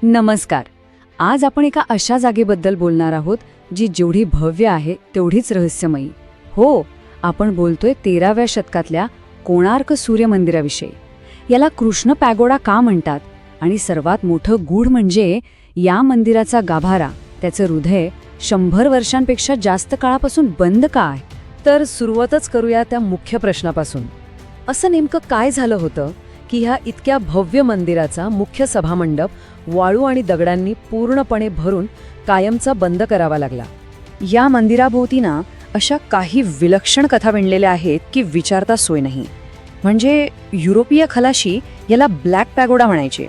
नमस्कार. आज आपण एका अशा जागेबद्दल बोलणार आहोत जी जेवढी भव्य आहे तेवढीच रहस्यमयी. हो, आपण बोलतोय 13व्या शतकातल्या कोणार्क सूर्य मंदिराविषयी. याला कृष्ण पॅगोडा का म्हणतात आणि सर्वात मोठं गूढ म्हणजे या मंदिराचा गाभारा, त्याचं हृदय 100 वर्षांपेक्षा जास्त काळापासून बंद का आहे? तर सुरुवातच करूया त्या मुख्य प्रश्नापासून. असं नेमकं काय झालं होतं की ह्या इतक्या भव्य मंदिराचा मुख्य सभामंडप वाळू आणि दगडांनी पूर्णपणे भरून कायमचा बंद करावा लागला? या मंदिराभोवती ना अशा काही विलक्षण कथा विणलेल्या आहेत की विचारता सोय नाही. म्हणजे युरोपीय खलाशी याला ब्लॅक पॅगोडा म्हणायचे.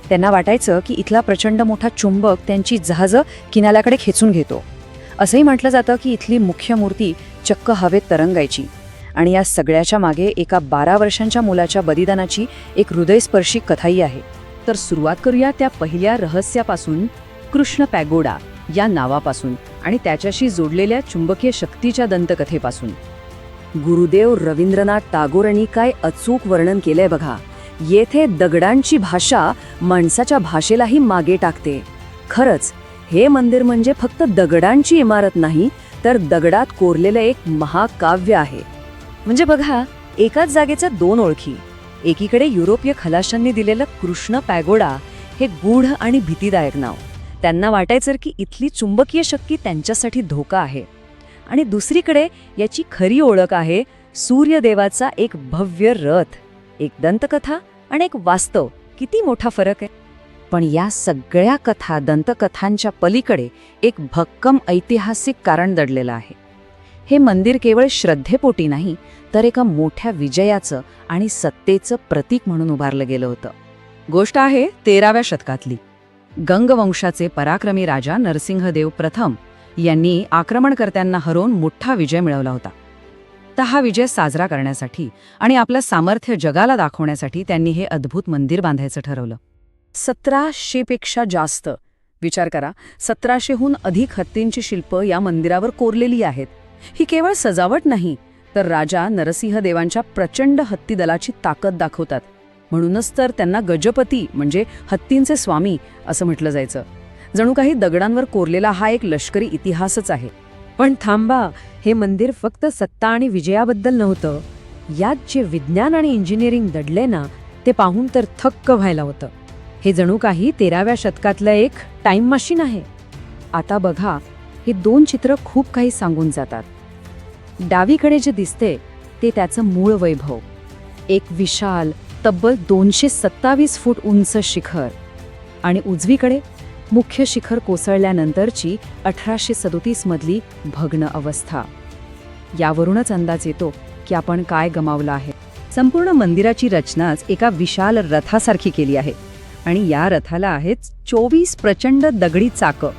त्यांना वाटायचं की इथला प्रचंड मोठा चुंबक त्यांची जहाजं किनाऱ्याकडे खेचून घेतो. असंही म्हटलं जातं की इथली मुख्य मूर्ती चक्क हवेत तरंगायची. आणि या सगळ्याच्या मागे एका 12 वर्षांच्या मुलाच्या बलिदानाची एक हृदयस्पर्शी कथाही आहे. तर सुरुवात करूया त्या पहिल्या रहस्यापासून, कृष्ण पॅगोडा या नावापासून आणि त्याच्याशी जोडलेल्या चुंबकीय शक्तीच्या दंतकथेपासून. गुरुदेव रवींद्रनाथ टागोरांनी काय अचूक वर्णन केलंय बघा. येथे दगडांची भाषा माणसाच्या भाषेलाही मागे टाकते. खरंच हे मंदिर म्हणजे फक्त दगडांची इमारत नाही, तर दगडात कोरलेलं एक महाकाव्य आहे. म्हणजे बघा, एकाच जागेच्या दोन ओळखी. एकीकडे युरोपीय खलाशांनी दिलेलं कृष्ण पॅगोडा हे गूढ आणि भीतीदायक नाव. त्यांना वाटायचं की इथली चुंबकीय शक्ती त्यांच्यासाठी धोका आहे. आणि दुसरीकडे याची खरी ओळख आहे सूर्यदेवाचा एक भव्य रथ. एक दंतकथा आणि एक वास्तव. किती मोठा फरक आहे. पण या सगळ्या कथा दंतकथांच्या पलीकडे एक भक्कम ऐतिहासिक कारण दडलेलं आहे. हे मंदिर केवळ श्रद्धेपोटी नाही, तर एका मोठ्या विजयाचं आणि सत्तेचं प्रतीक म्हणून उभारलं गेलं होतं. गोष्ट आहे 13व्या शतकातली. गंगवंशाचे पराक्रमी राजा नरसिंहदेव प्रथम यांनी आक्रमणकर्त्यांना हरवून मोठा विजय मिळवला होता. तर हा विजय साजरा करण्यासाठी आणि आपलं सामर्थ्य जगाला दाखवण्यासाठी त्यांनी हे अद्भुत मंदिर बांधायचं ठरवलं. 1700 पेक्षा जास्त, विचार करा, 1700हून अधिक हत्तींची शिल्प या मंदिरावर कोरलेली आहेत. ही केवळ सजावट नाही, तर राजा नरसिंहदेवांच्या प्रचंड हत्ती दलाची ताकद दाखवतात. म्हणूनच तर त्यांना गजपती म्हणजे हत्तींचे स्वामी असं म्हटलं जायचं. जणू काही दगडांवर कोरलेला हा एक लष्करी इतिहासच आहे. पण थांबा, हे मंदिर फक्त सत्ता आणि विजयाबद्दल नव्हतं. यात जे विज्ञान आणि इंजिनिअरिंग दडले ना, ते पाहून तर थक्क व्हायला होतं. हे जणू काही 13व्या शतकातलं एक टाइम मशीन आहे. आता बघा, हे दोन चित्र खूप काही सांगून जातात. डावीकडे जे दिसते ते त्याचं मूळ वैभव. एक विशाल तब्बल 227 फूट उंच शिखर. आणि उजवीकडे मुख्य शिखर कोसळल्यानंतरची 1837 मधली भग्न अवस्था. यावरूनच अंदाज येतो की आपण काय गमावलं आहे. संपूर्ण मंदिराची रचनाच एका विशाल रथासारखी केली आहे. आणि या रथाला आहेत 24 प्रचंड दगडी चाकं.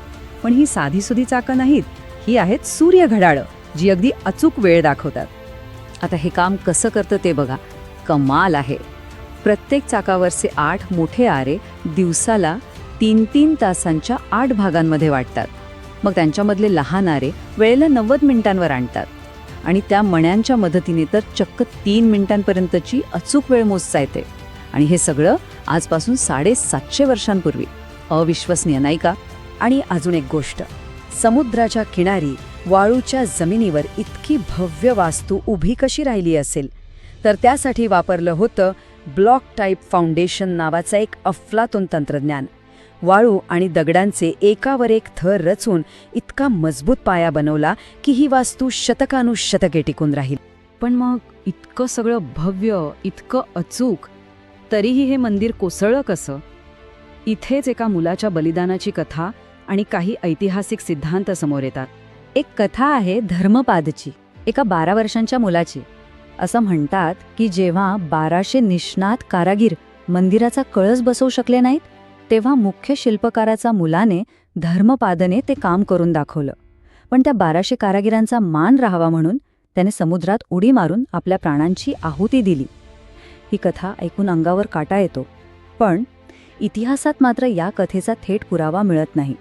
पण ही साधीसुधी चाकं नाहीत, ही आहेत सूर्यघड्याळं, जी अगदी अचूक वेळ दाखवतात. आता हे काम कसं करतं ते बघा. कमाल आहे. प्रत्येक चाकावरचे 8 मोठे आरे दिवसाला 3-3 तासांच्या 8 भागांमध्ये वाटतात. मग त्यांच्यामधले लहान आरे वेळेला 90 मिनिटांवर आणतात. आणि त्या मण्यांच्या मदतीने तर चक्क 3 मिनिटांपर्यंतची अचूक वेळ मोजता येते. आणि हे सगळं आजपासून 750 वर्षांपूर्वी. अविश्वसनीय नाही का? आणि अजून एक गोष्ट, समुद्राच्या किनारी वाळूच्या जमिनीवर इतकी भव्य वास्तू उभी कशी राहिली असेल? तर त्यासाठी वापरलं होतं ब्लॉक टाईप फाउंडेशन नावाचं एक अफलातून तंत्रज्ञान. वाळू आणि दगडांचे एकावर एक थर रचून इतका मजबूत पाया बनवला की ही वास्तू शतकानुशतके टिकून राहील. पण मग इतकं सगळं भव्य, इतकं अचूक, तरीही हे मंदिर कोसळलं कसं? इथेच एका मुलाच्या बलिदानाची कथा आणि काही ऐतिहासिक सिद्धांत समोर येतात. एक कथा आहे धर्मपादची, एका 12 वर्षांच्या मुलाची. असं म्हणतात की जेव्हा 1200 निष्णात कारागीर मंदिराचा कळस बसवू शकले नाहीत, तेव्हा मुख्य शिल्पकाराचा मुलाने धर्मपादने ते काम करून दाखवलं. पण त्या 1200 कारागिरांचा मान राहावा म्हणून त्याने समुद्रात उडी मारून आपल्या प्राणांची आहुती दिली. ही कथा ऐकून अंगावर काटा येतो. पण इतिहासात मात्र या कथेचा थेट पुरावा मिळत नाही.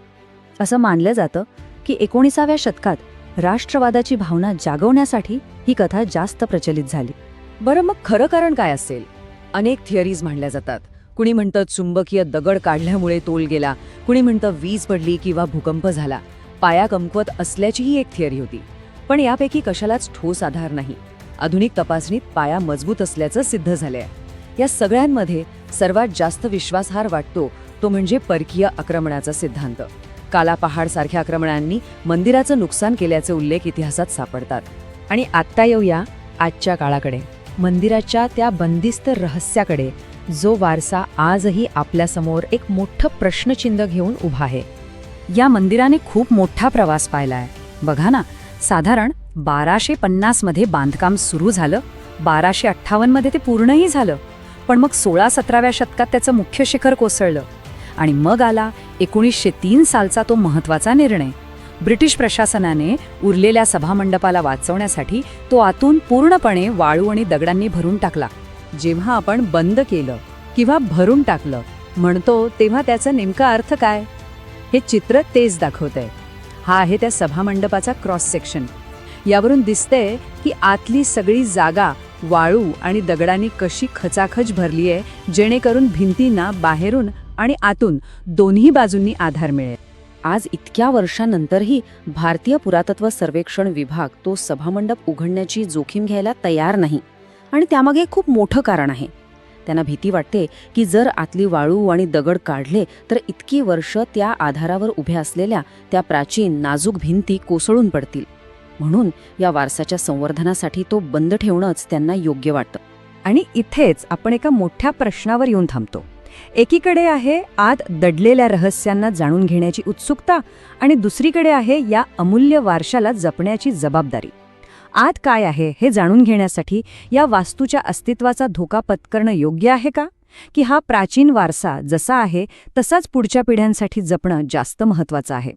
असं मानलं जातं की 19व्या शतकात राष्ट्रवादाची भावना जागवण्यासाठी ही कथा जास्त प्रचलित झाली. बरं, मग खरं कारण काय असेल? अनेक थिअरीज मांडल्या जातात. कुणी म्हणतं चुंबकीय दगड काढल्यामुळे तोल गेला, कुणी म्हणतं वीज पडली किंवा भूकंप झाला. पाया कमकुवत असल्याचीही एक थिअरी होती. पण यापैकी कशालाच ठोस आधार नाही. आधुनिक तपासणीत पाया मजबूत असल्याचं सिद्ध झालंय. या सगळ्यांमध्ये सर्वात जास्त विश्वासार्ह वाटतो तो म्हणजे परकीय आक्रमणाचा सिद्धांत. काला पहाडसारख्या आक्रमणांनी मंदिराचं नुकसान केल्याचे उल्लेख इतिहासात सापडतात. आणि आत्ता येऊया आजच्या काळाकडे, मंदिराच्या त्या बंदिस्त रहस्याकडे, जो वारसा आजही आपल्यासमोर एक मोठं प्रश्नचिन्ह घेऊन उभा आहे. या मंदिराने खूप मोठा प्रवास पाहिलाय. बघा ना, साधारण 1250 मध्ये बांधकाम सुरू झालं, 1258 मध्ये ते पूर्णही झालं. पण मग 16-17व्या शतकात त्याचं मुख्य शिखर कोसळलं. आणि मग आला 1903 सालचा तो महत्त्वाचा निर्णय. ब्रिटिश प्रशासनाने उरलेल्या सभामंडपाला वाचवण्यासाठी तो आतून पूर्णपणे वाळू आणि दगडांनी भरून टाकला. जेव्हा आपण बंद केलं किंवा भरून टाकलं म्हणतो, तेव्हा त्याचा नेमका अर्थ काय? हे चित्र तेच दाखवतंय. हा आहे त्या सभामंडपाचा क्रॉस सेक्शन. यावरून दिसतंय की आतली सगळी जागा वाळू आणि दगडांनी कशी खचाखच भरली आहे, जेणेकरून भिंतींना बाहेरून आणि आतून दोन्ही बाजूंनी आधार मिळेल. आज इतक्या वर्षांनंतरही भारतीय पुरातत्व सर्वेक्षण विभाग तो सभामंडप उघडण्याची जोखीम घ्यायला तयार नाही. आणि त्यामागे खूप मोठं कारण आहे. त्यांना भीती वाटते की जर आतली वाळू आणि दगड काढले तर इतकी वर्ष त्या आधारावर उभ्या असलेल्या त्या प्राचीन नाजूक भिंती कोसळून पडतील. म्हणून या वारसाच्या संवर्धनासाठी तो बंद ठेवणंच त्यांना योग्य वाटतं. आणि इथेच आपण एका मोठ्या प्रश्नावर येऊन थांबतो. एकीकडे आहे आत दडलेल्या रहस्यांना जाणून घेण्याची उत्सुकता, आणि दुसरीकडे आहे या अमूल्य वारशाला जपण्याची जबाबदारी. आत काय आहे हे जाणून घेण्यासाठी या वास्तूच्या अस्तित्वाचा धोका पत्करणं योग्य आहे का, की हा प्राचीन वारसा जसा आहे तसाच पुढच्या पिढ्यांसाठी जपणं जास्त महत्त्वाचं आहे?